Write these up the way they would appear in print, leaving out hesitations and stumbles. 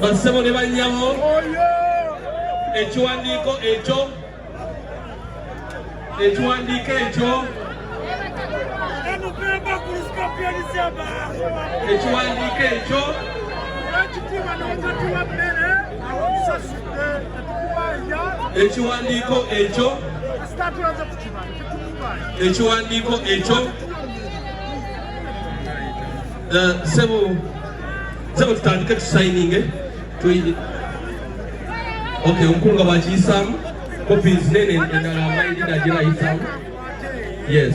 Bassebo ne bannyabo ekiwandiiko ekyo Sebo tutandike tusayininge okay omukunga bwakiyisaamu copies nene endala amaidi nagira ayisaamu yes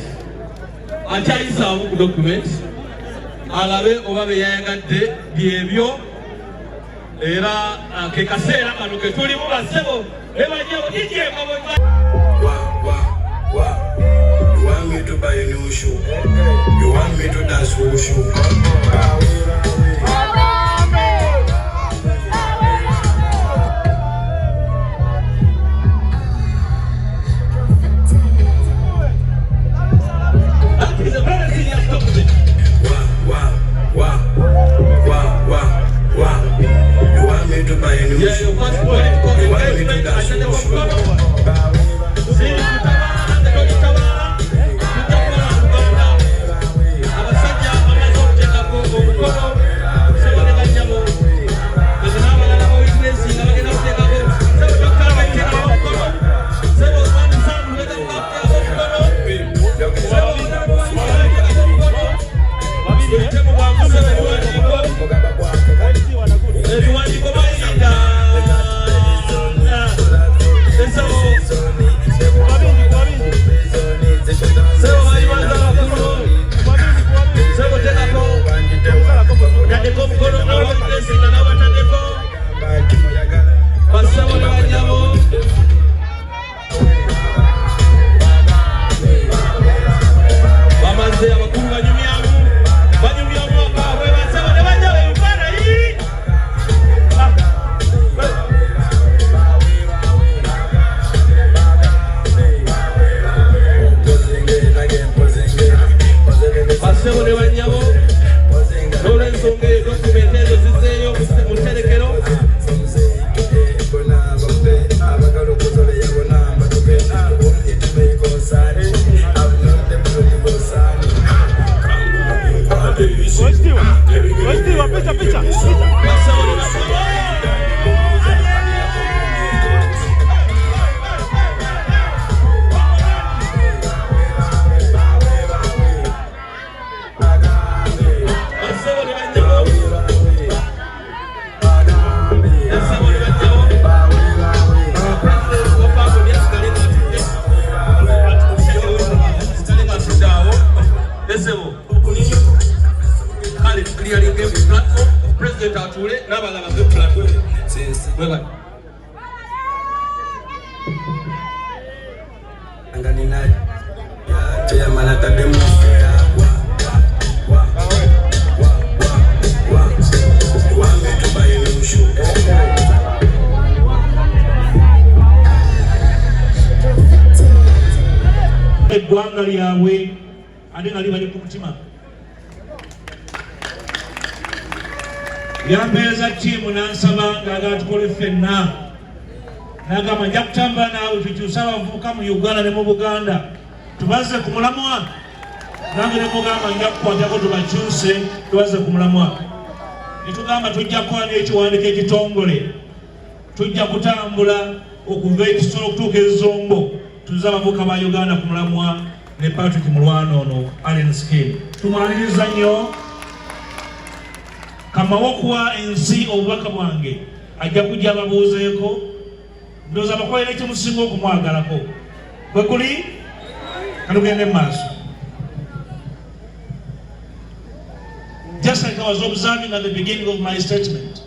akyayisaamu ku document alabe oba beyayagadde byebyo era ke kaseera kano ke tulimu bassebo bebajjabo ijemabo You want me to buy a new shoe? You want me to dance for shoe? President atule n'abalala baze platform anganina ya malata demo eggwanga lyabwe ate nga libali ku mutima yampeereza ttiimu n'ansaba ng'agala tukole ffenna n'agamba nja kutambula naawe tukyuse abavubuka mu Uganda ne mu Buganda tubaze ku mulamwa nange ne mugamba nja kukwatako tubakyuse tubaze ku mulamwa ne tugamba tujja kukola n'ekiwandiiko ekitongole tujja kutambula okuva ekisolo okutuuka ezombo tuze abavubuka ba Uganda ku mulamwa ne Patrick Mulwana ono Allen Scheme tumwaniriza nnyo Kamawo kuwa ensi obubaka bwange ajja kujja ababuuzeeko ndowooza bakolera ekimusinga okumwagalako bwe kuli kalugende mu maaso. Just like I was observing at the beginning of my statement,